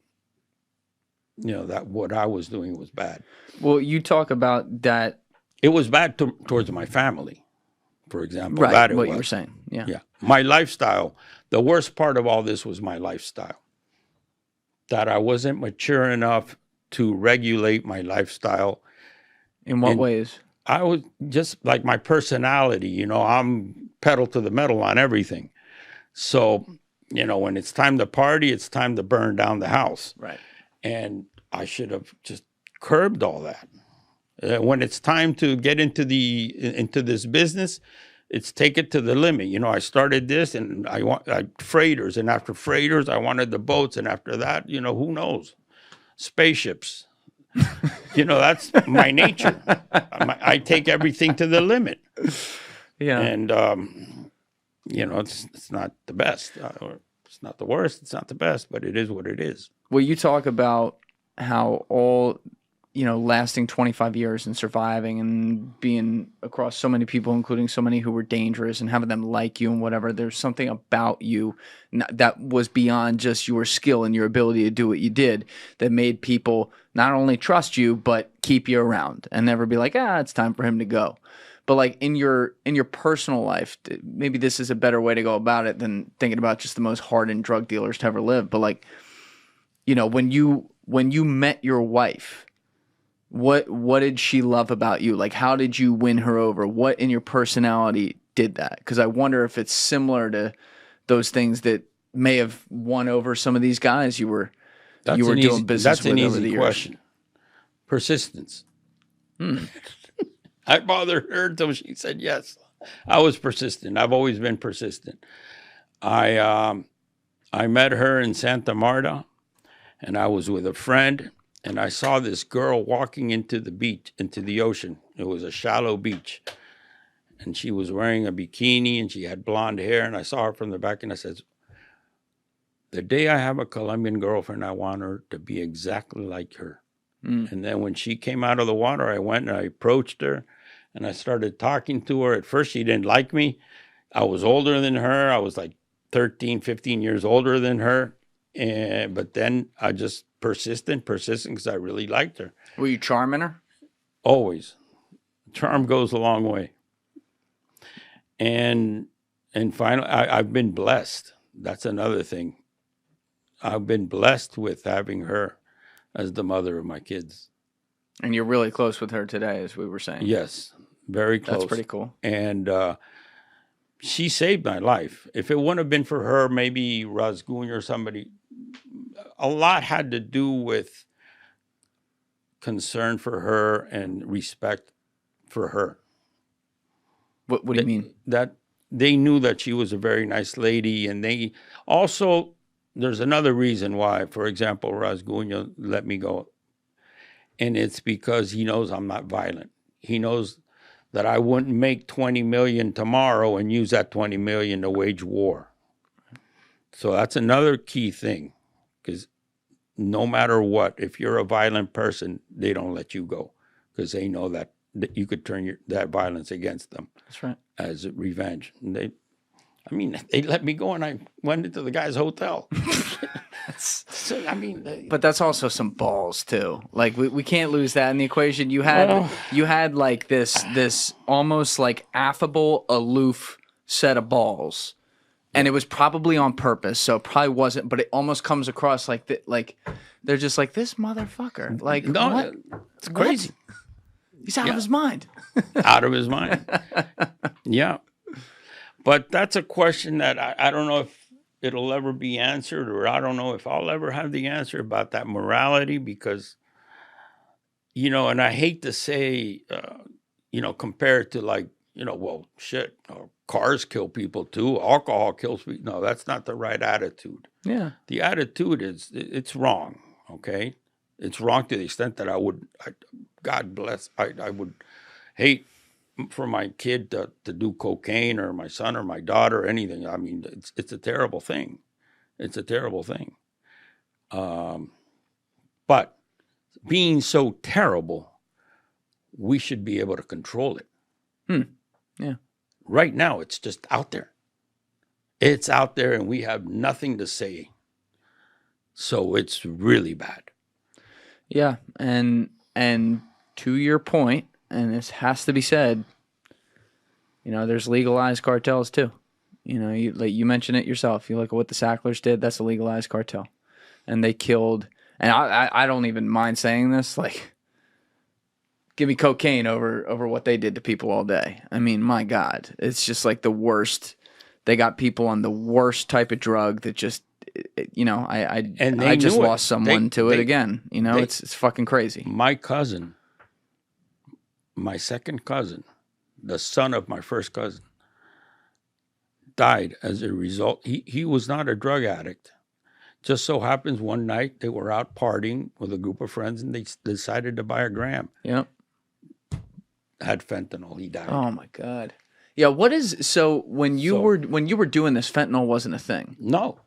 that what I was doing was bad. Well, you talk about that. It was bad towards my family, for example. Right, That it what was. you were saying. Yeah. Yeah. My lifestyle, the worst part of all this was my lifestyle. That I wasn't mature enough to regulate my lifestyle. In what ways? I was just like my personality, I'm pedal to the metal on everything. So, when it's time to party, it's time to burn down the house. Right. And I should have just curbed all that. When it's time to get into this business, it's take it to the limit. I started this, and I freighters, and after freighters, I wanted the boats, and after that, who knows, spaceships. That's my nature. I take everything to the limit. Yeah, and it's not the best, or it's not the worst. It's not the best, but it is what it is. Well, you talk about how all, lasting 25 years and surviving and being across so many people, including so many who were dangerous, and having them like you and whatever. There's something about you that was beyond just your skill and your ability to do what you did that made people not only trust you, but keep you around and never be like, it's time for him to go. But like in your personal life, maybe this is a better way to go about it than thinking about just the most hardened drug dealers to ever live. But like, when you met your wife, what did she love about you? Like, how did you win her over? What in your personality did that? Because I wonder if it's similar to those things that may have won over some of these guys you were doing business with over the years. That's an easy question. Persistence. I bothered her until she said yes. I was persistent. I've always been persistent. I met her in Santa Marta, and I was with a friend, and I saw this girl walking into the beach, into the ocean. It was a shallow beach, and she was wearing a bikini, and she had blonde hair, and I saw her from the back, and I said, the day I have a Colombian girlfriend, I want her to be exactly like her. And then when she came out of the water, I went and I approached her, and I started talking to her. At first, she didn't like me. I was older than her. I was like 13, 15 years older than her. But then I just persistent because I really liked her. Were you charming her? Always. Charm goes a long way. And finally, I've been blessed. That's another thing. I've been blessed with having her as the mother of my kids. And you're really close with her today, as we were saying. Yes, very close. That's pretty cool. And she saved my life. If it wouldn't have been for her, maybe Razgun or somebody, a lot had to do with concern for her and respect for her. What do you mean? That they knew that she was a very nice lady, and they also, there's another reason why, for example, Razgun let me go. And it's because he knows I'm not violent. He knows that I wouldn't make $20 million tomorrow and use that $20 million to wage war. So that's another key thing, because no matter what, if you're a violent person, they don't let you go, because they know that you could turn that violence against them. That's right. As revenge. And they let me go, and I went into the guy's hotel. But that's also some balls too. Like we can't lose that in the equation. You had like this almost like affable, aloof set of balls, and it was probably on purpose. So it probably wasn't, but it almost comes across like they're just like, this motherfucker. Like, no, what? It's crazy. What? He's out of his mind. Out of his mind. Yeah. But that's a question that I don't know if it'll ever be answered, or I don't know if I'll ever have the answer about that morality, because, and I hate to say, compare it to like, well, shit, cars kill people too. Alcohol kills people. No, that's not the right attitude. Yeah. The attitude it's wrong. Okay. It's wrong to the extent that God bless, I would hate for my kid to do cocaine, or my son or my daughter or anything. I mean, it's a terrible thing. It's a terrible thing. But being so terrible, we should be able to control it. Yeah. Right now, it's just out there. It's out there, and we have nothing to say. So it's really bad. Yeah, and to your point, and this has to be said, there's legalized cartels too. You mentioned it yourself. You look at what the Sacklers did. That's a legalized cartel, and they killed. And I don't even mind saying this. Like, give me cocaine over what they did to people all day. I mean, my God, it's just like the worst. They got people on the worst type of drug that just. I just lost someone to it again. It's fucking crazy. My cousin, my second cousin, the son of my first cousin, died as a result. He was not a drug addict. Just so happens one night they were out partying with a group of friends, and they decided to buy a gram. Yep. Had fentanyl. He died. Oh my God. Yeah. When you were doing this, fentanyl wasn't a thing. No.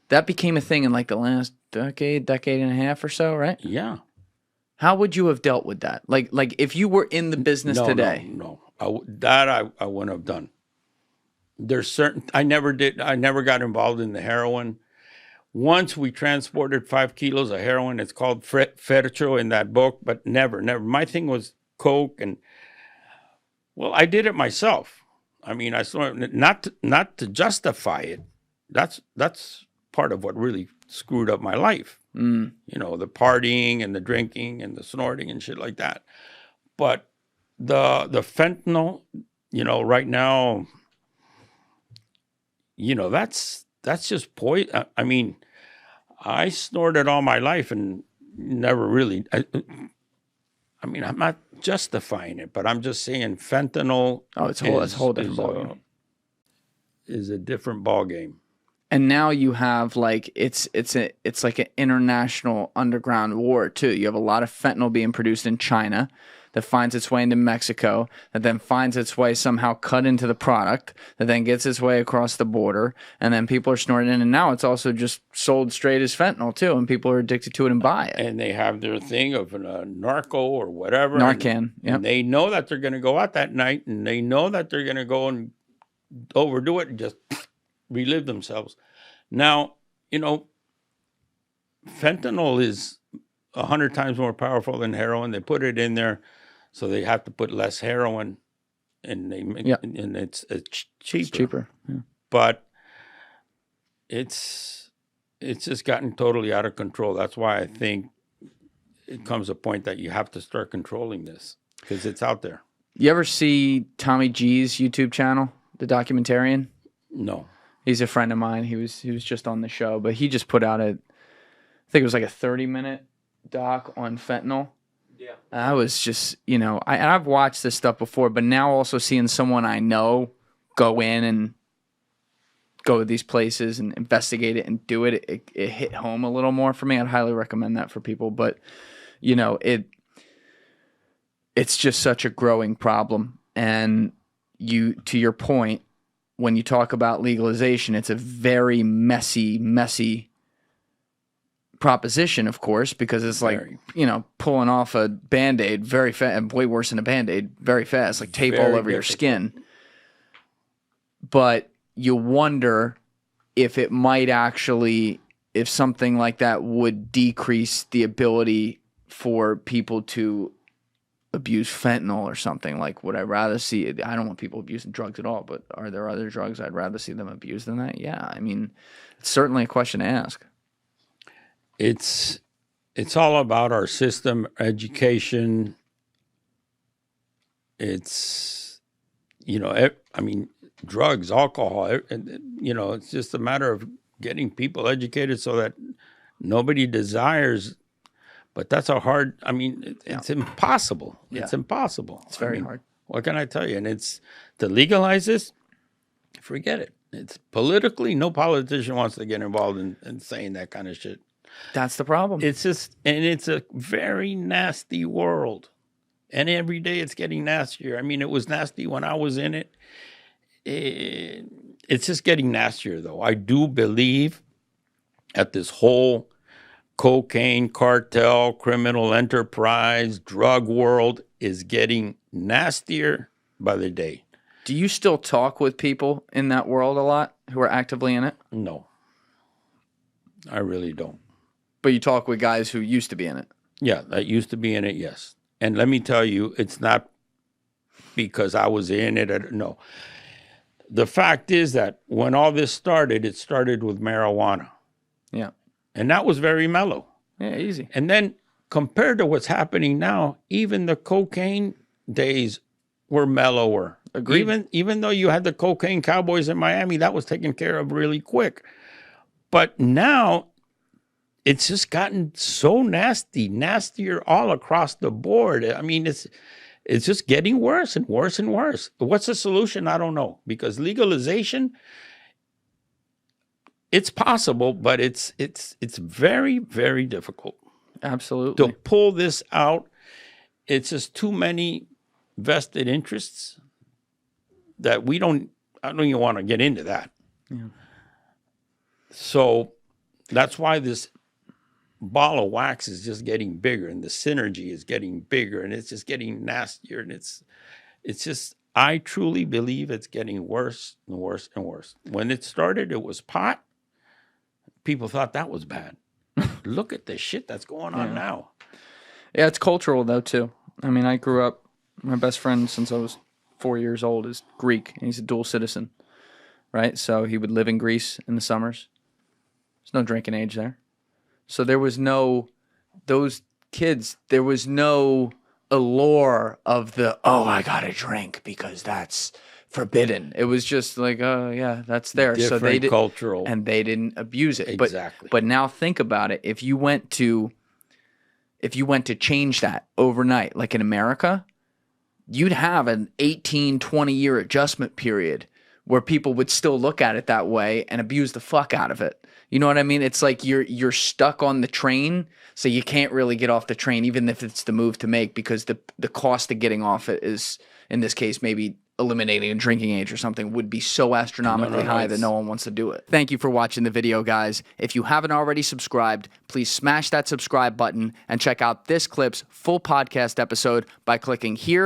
That became a thing in like the last decade and a half or so, right? Yeah. How would you have dealt with that? Like if you were in the business today? No. I wouldn't have done. There's certain, I never got involved in the heroin. Once we transported 5 kilos of heroin. It's called Fercho in that book, but never. My thing was coke, and well, I did it myself. I mean, I saw it, not to justify it. That's part of what really screwed up my life. The partying and the drinking and the snorting and shit like that. But the fentanyl, right now, that's just poison. I mean, I snorted all my life and never really. I mean, I'm not justifying it, but I'm just saying fentanyl. Oh, it's a whole different ballgame. Is a different ballgame. And now you have like it's like an international underground war too. You have a lot of fentanyl being produced in China that finds its way into Mexico, that then finds its way somehow cut into the product, that then gets its way across the border, and then people are snorting it. And now it's also just sold straight as fentanyl too, and people are addicted to it and buy it. And they have their thing of a narco or whatever. Narcan, yeah. They know that they're going to go out that night, and they know that they're going to go and overdo it and just relive themselves. Now, fentanyl is 100 times more powerful than heroin. They put it in there, so they have to put less heroin, and and it's cheaper. It's cheaper, yeah. But it's just gotten totally out of control. That's why I think it comes a point that you have to start controlling this, because it's out there. You ever see Tommy G's YouTube channel, the documentarian? No. He's a friend of mine. He was just on the show, but he just put out I think it was like a 30-minute doc on fentanyl. Yeah. I was just, I've watched this stuff before, but now also seeing someone I know go in and go to these places and investigate it and do it, it hit home a little more for me. I'd highly recommend that for people, but it's just such a growing problem. And to your point, when you talk about legalization, it's a very messy proposition, of course, because it's like, pulling off a Band-Aid very fast, way worse than a Band-Aid, very fast, like tape all over your skin. But you wonder if it might actually, if something like that would decrease the ability for people to abuse fentanyl or something. Like, would I rather see it? I don't want people abusing drugs at all, but are there other drugs I'd rather see them abuse than that? Yeah, I mean, it's certainly a question to ask. It's all about our system, education. It's, drugs, alcohol, it's just a matter of getting people educated so that nobody desires. But that's it's impossible. Yeah. It's impossible. It's very hard. What can I tell you? And it's to legalize this, forget it. It's politically, no politician wants to get involved in saying that kind of shit. That's the problem. It's just, and it's a very nasty world. And every day it's getting nastier. I mean, it was nasty when I was in it. It's just getting nastier, though. I do believe that this whole cocaine cartel, criminal enterprise, drug world is getting nastier by the day. Do you still talk with people in that world a lot who are actively in it? No, I really don't. But you talk with guys who used to be in it. Yeah, that used to be in it, yes. And let me tell you, it's not because I was in it. No. The fact is that when all this started, it started with marijuana. Yeah. And that was very mellow. Yeah, easy. And then compared to what's happening now, even the cocaine days were mellower. Agreed. Even though you had the cocaine cowboys in Miami, that was taken care of really quick. But now it's just gotten so nasty, nastier all across the board. I mean, it's just getting worse and worse and worse. What's the solution? I don't know. Because legalization, it's possible, but it's very, very difficult Absolutely. to pull this out. It's just too many vested interests that I don't even want to get into that. Yeah. So that's why this ball of wax is just getting bigger, and the synergy is getting bigger, and it's just getting nastier, and it's just, I truly believe it's getting worse and worse and worse. When it started, it was pot. People thought that was bad. Look at the shit that's going on now. Yeah, it's cultural, though, too. I mean, I grew up, my best friend since I was 4 years old is Greek, and he's a dual citizen, right? So he would live in Greece in the summers. There's no drinking age there. So there was no, those kids, there was no allure of the, oh, I got to drink because that's forbidden. It was just like, oh, yeah, that's there. Different so they did, cultural. and they didn't abuse it. Exactly. But now think about it. If you went to change that overnight, like in America, you'd have an 18, 20-year adjustment period where people would still look at it that way and abuse the fuck out of it. You know what I mean? It's like you're stuck on the train, so you can't really get off the train, even if it's the move to make, because the cost of getting off it is, in this case, maybe eliminating a drinking age or something would be so astronomically high that no one wants to do it. Thank you for watching the video, guys. If you haven't already subscribed, please smash that subscribe button and check out this clip's full podcast episode by clicking here